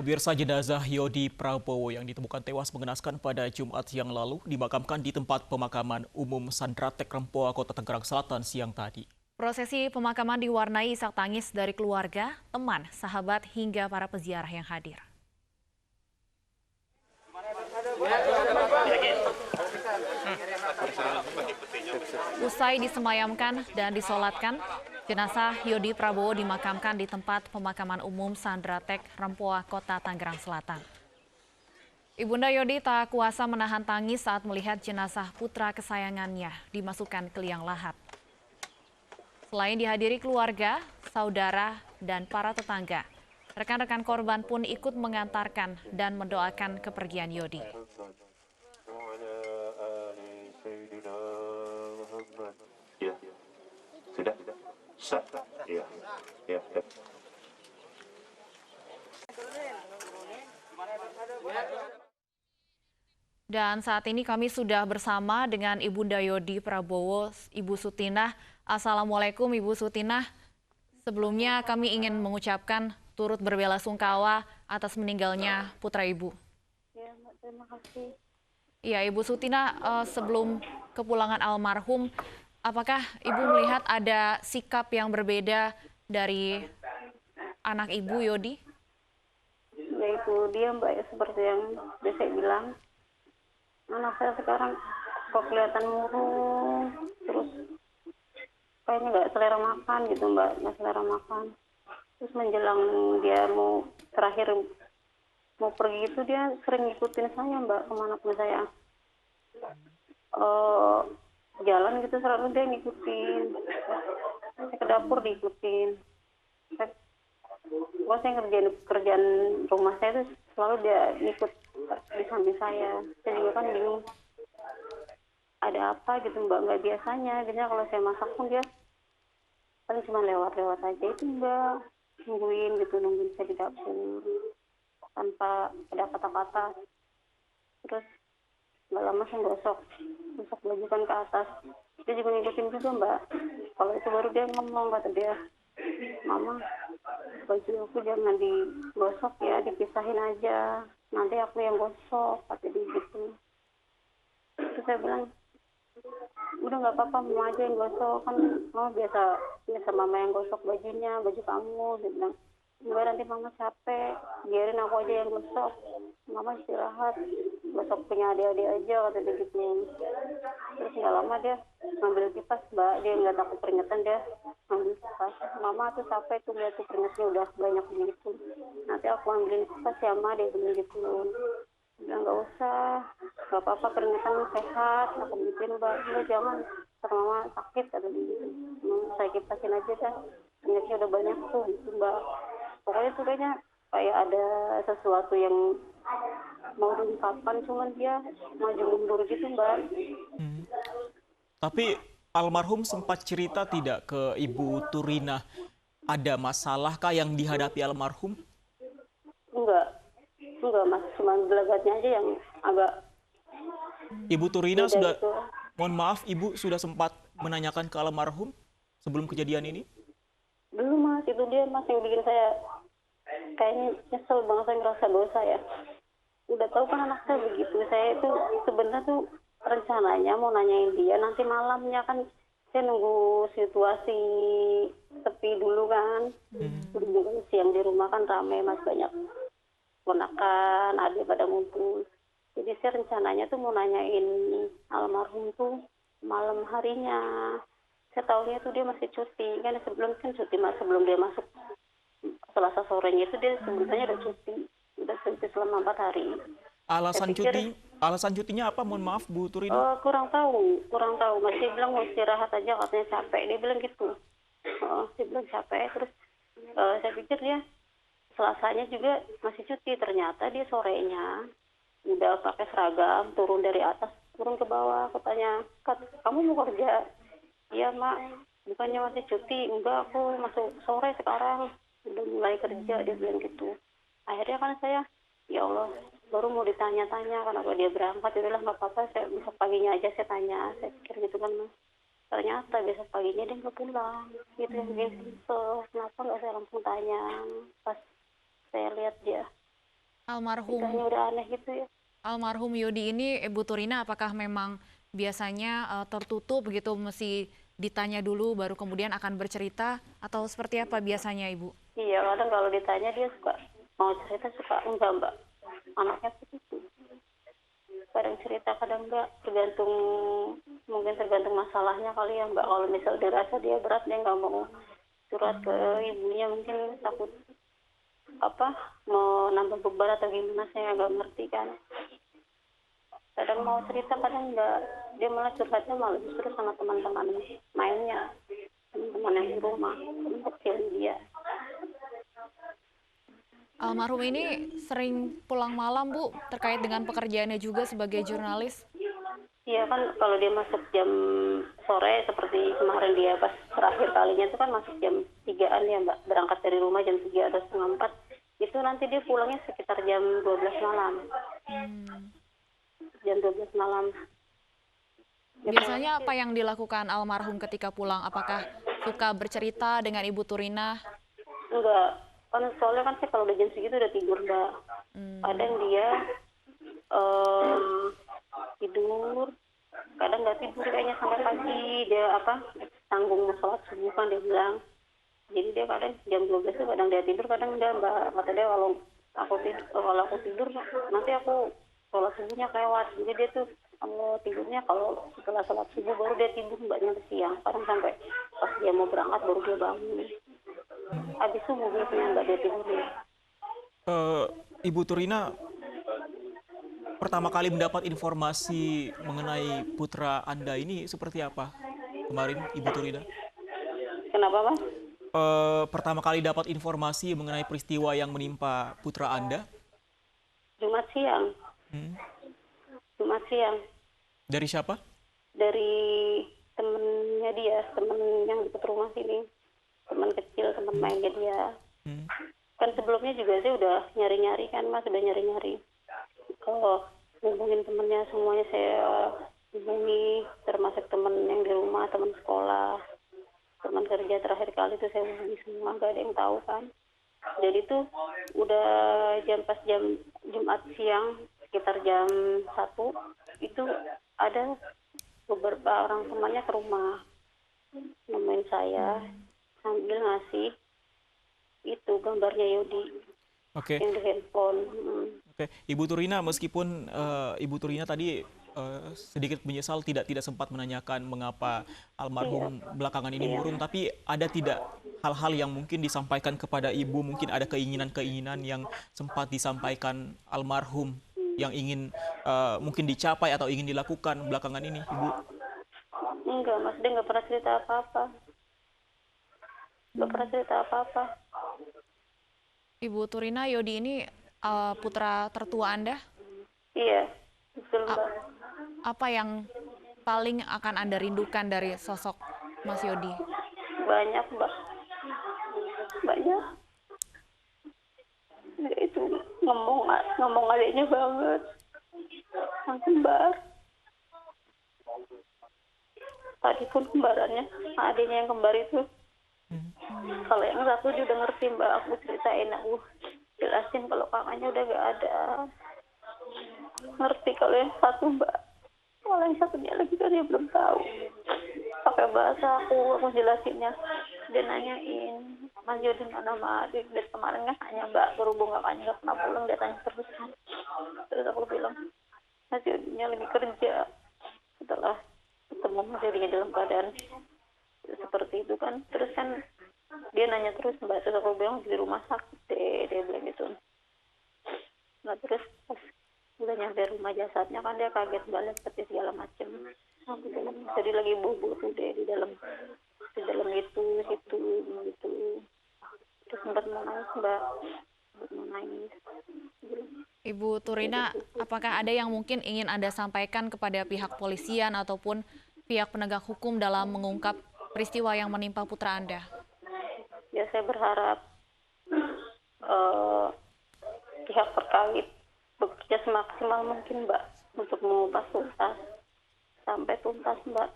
Pemirsa, jenazah Yodi Prabowo yang ditemukan tewas mengenaskan pada Jumat yang lalu dimakamkan di tempat pemakaman umum Sandratek Rempoa, Kota Tangerang Selatan siang tadi. Prosesi pemakaman diwarnai isak tangis dari keluarga, teman, sahabat, hingga para peziarah yang hadir. Usai disemayamkan dan disolatkan, jenazah Yodi Prabowo dimakamkan di tempat pemakaman umum Sandratek Rempoa, Kota Tangerang Selatan. Ibunda Yodi tak kuasa menahan tangis saat melihat jenazah putra kesayangannya dimasukkan ke liang lahat. Selain dihadiri keluarga, saudara, dan para tetangga, rekan-rekan korban pun ikut mengantarkan dan mendoakan kepergian Yodi. Ya, sudah. Sah. Ya. Ya. Dan saat ini kami sudah bersama dengan Ibunda Yodi Prabowo, Ibu Sutinah. Assalamualaikum Ibu Sutinah. Sebelumnya kami ingin mengucapkan turut berbelasungkawa atas meninggalnya putra Ibu. Ya, Mbak, terima kasih. Iya, Ibu Sutinah, sebelum kepulangan almarhum, apakah Ibu melihat ada sikap yang berbeda dari anak Ibu Yodi? Ya itu dia Mbak, ya seperti yang udah saya bilang. Anak saya sekarang kok kelihatan murung, terus kayaknya nggak selera makan gitu Mbak, nggak selera makan. Terus menjelang dia mau terakhir mau pergi itu dia sering ngikutin saya Mbak, kemanapun saya jalan gitu selalu dia ngikutin. Saya ke dapur diikutin. Saya ngerjain kerjaan rumah saya itu selalu dia ikut di samping saya. Saya juga kan bingung ada apa gitu Mbak, nggak biasanya. Biasanya kalau saya masak pun dia paling cuma lewat-lewat aja itu Mbak, nungguin saya di dapur tanpa ada kata-kata. Terus nggak lama saya gosok baju kan ke atas, dia juga ngikutin juga Mbak. Kalau itu baru dia ngomong, kata dia, "Mama, baju aku jangan digosok ya, dipisahin aja, nanti aku yang gosok," kata dia gitu. Terus saya bilang, "Udah nggak apa-apa, mama aja yang gosok, kan mama biasa mama yang gosok bajunya, baju kamu," dia bilang. "Enggak, nanti mama capek, biarin aku aja yang gosok, mama istirahat, gosok punya adik-adik aja," kata dia gitu. Terus nggak lama dia ngambil kipas Mbak, dia nggak takut keringetan, dia ngambil kipas. "Mama tuh capek tuh, lihat tuh keringetnya udah banyak begitu, nanti aku ambilin kipas ya Ma," dia bilang gitu. Dia nggak usah, nggak apa-apa, keringetan sehat, aku gituin Mbak. "Enggak, jangan, ntar mama sakit," kata dia gitu. "Saya kipasin aja dah, keringetnya udah banyak tuh," gitu Mbak. Pokoknya tuh kayaknya kayak ada sesuatu yang mau diungkapkan, cuman dia maju mundur gitu Mbak. Tapi almarhum sempat cerita tidak ke Ibu Turina, ada masalahkah yang dihadapi almarhum? Enggak Mas, cuma gelagatnya aja yang agak Ibu Turina beda sudah, gitu. mohon maaf, Ibu sudah sempat menanyakan ke almarhum sebelum kejadian ini? Belum Mas, itu dia Mas yang bikin saya kayaknya nyesel banget, saya ngerasa dosa ya. Udah tahu kan anak saya begitu, saya itu sebenarnya tuh rencananya mau nanyain dia nanti malamnya, kan saya nunggu situasi sepi dulu kan. Kan siang di rumah kan rame Mas, banyak ponakan, adik pada ngumpul. Jadi saya rencananya tuh mau nanyain almarhum tuh malam harinya. Saya tahunya tuh dia masih cuti, kan cuti Mas, sebelum dia masuk Selasa sorenya itu dia sebenarnya udah cuti selama 4 hari. Saya Alasan pikir alasan cutinya apa? Mohon maaf, Bu Turina. kurang tahu. Masih bilang mau istirahat aja, katanya capek. Dia bilang gitu. Dia bilang capek. Terus saya pikir dia Selasanya juga masih cuti. Ternyata dia sorenya udah pakai seragam, turun dari atas, turun ke bawah. Katanya, "Kat, kamu mau kerja?" "Iya Mak, bukannya masih cuti?" "Enggak, aku masuk sore sekarang, udah mulai kerja," dia bilang gitu. Akhirnya kan saya, ya Allah, baru mau ditanya-tanya kenapa dia berangkat. Ya udahlah, nggak apa-apa, saya besok paginya aja saya tanya, saya pikir gitu kan Mas. Ternyata besok paginya dia nggak pulang. Gitu yang bikin kesel, kenapa nggak saya langsung tanya pas saya lihat dia. Almarhum Ditanya udah aneh gitu ya. almarhum Yodi ini, Ibu Turina, apakah memang biasanya tertutup begitu, mesti ditanya dulu baru kemudian akan bercerita, atau seperti apa biasanya, Ibu? Iya, kadang kalau ditanya dia suka mau cerita, suka enggak mbak. Anaknya begitu. Kadang cerita, kadang enggak. Mungkin tergantung masalahnya kali ya mbak. Kalau misal dirasa dia berat, dia nggak mau surat ke ibunya, mungkin takut mau nambah beban atau gimana, saya nggak ngerti kan. Kadang mau cerita, kadang enggak. Dia malah curhatnya malah justru sama teman-teman mainnya, teman-teman yang di rumah, teman kecil dia. Almarhum ini sering pulang malam, Bu, terkait dengan pekerjaannya juga sebagai jurnalis. Iya kan, kalau dia masuk jam sore seperti kemarin dia pas terakhir kalinya itu kan masuk jam 3-an ya mbak, berangkat dari rumah jam 3 atau setengah 4, itu nanti dia pulangnya sekitar jam 12 malam. Jam 12 malam. Dia Biasanya apa yang dilakukan almarhum ketika pulang? Apakah suka bercerita dengan Ibu Turina? enggak, kan soalnya kan saya kalau udah jam segitu udah tidur mbak. Kadang dia tidur, kadang nggak tidur kayaknya sampai pagi. Dia tanggung mau sholat subuh kan dia bilang. Jadi dia kadang jam 12 tuh kadang dia tidur, kadang enggak mbak. Kata dia kalau aku tidur nanti aku sholat subuhnya kelewat. Jadi dia tuh tidurnya kalau setelah sholat subuh baru dia tidur mbaknya ke siang. Kadang sampai pas dia mau berangkat baru dia bangun. Habis subuh biasanya mbak dia tidurnya. Ibu Turina, pertama kali mendapat informasi mengenai putra Anda ini seperti apa kemarin, Ibu Turina? Kenapa mas? Pertama kali dapat informasi mengenai peristiwa yang menimpa putra Anda? Jumat siang. Hmm. Jumat siang. Dari siapa? Dari temennya dia, temen yang dekat rumah sini, teman kecil, teman mainnya dia. Kan sebelumnya juga saya udah nyari-nyari kan mas, udah nyari-nyari. Kalau hubungin temennya semuanya saya hubungi, termasuk temen yang di rumah, teman sekolah, teman kerja. Terakhir kali itu saya hubungi semua, nggak ada yang tahu kan. Jadi tuh udah pas jam Jumat siang sekitar jam 1 itu ada beberapa orang temannya ke rumah nemuin saya sambil ngasih itu gambarnya Yodi Oke. yang di handphone. Oke, Ibu Turina, meskipun Ibu Turina tadi sedikit menyesal tidak sempat menanyakan mengapa almarhum belakangan ini murung, tapi ada tidak hal-hal yang mungkin disampaikan kepada Ibu, mungkin ada keinginan-keinginan yang sempat disampaikan almarhum yang ingin mungkin dicapai atau ingin dilakukan belakangan ini, Ibu? Enggak mas, dia nggak pernah cerita apa-apa. Nggak pernah cerita apa-apa. Ibu Turina, Yodi ini putra tertua Anda. Iya, betul mbak. Apa yang paling akan Anda rindukan dari sosok Mas Yodi? Banyak mbak, banyak. Dia itu ngomong adiknya banget, yang kembar. Tadi pun kembarannya, adiknya yang kembar itu. Kalau yang satu dia udah ngerti mbak, aku ceritain, aku jelasin kalau kakaknya udah gak ada. Ngerti kalau yang satu mbak, kalau yang satunya lagi kan dia belum tahu. Pakai bahasa aku jelasinnya. Dia nanyain, Mas Yodi mana Mak? Dari kemarin kan tanya mbak, berhubung kakaknya gak pernah pulang, dia tanya terus kan. Terus aku bilang, Mas Yodinya lagi kerja. Setelah ketemu Mas Yodinya dalam keadaan seperti itu kan, terus kan dia nanya terus mbak, terus aku bilang di rumah sakit deh, dia bilang gitu. Nah terus pas udah nyampe rumah jasadnya kan dia kaget balik seperti segala macem. Aku bilang jadi lagi bobo tuh deh di dalam itu situ gitu. Terus sempat mau nangis mbak, mau nangis. Ibu Turina, apakah ada yang mungkin ingin Anda sampaikan kepada pihak polisian ataupun pihak penegak hukum dalam mengungkap peristiwa yang menimpa putra Anda? Ya saya berharap pihak terkait bekerja semaksimal mungkin mbak untuk mengupas tuntas sampai tuntas mbak.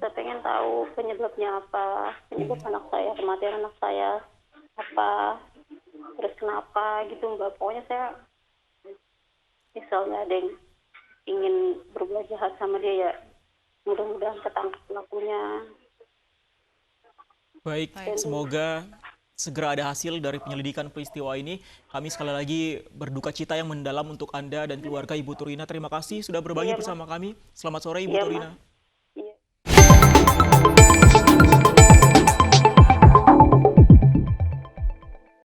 Saya pengen tahu penyebabnya apa, penyebab anak saya, kematian anak saya apa. terus kenapa gitu Mbak. Pokoknya saya misalnya ada yang ingin berbuat jahat sama dia ya mudah-mudahan ketangkep pelakunya. Baik, Baik. semoga segera ada hasil dari penyelidikan peristiwa ini. Kami sekali lagi berduka cita yang mendalam untuk Anda dan keluarga Ibu Turina. Terima kasih sudah berbagi Iya, Mas. bersama kami. Selamat sore Ibu Iya, Mas. Turina.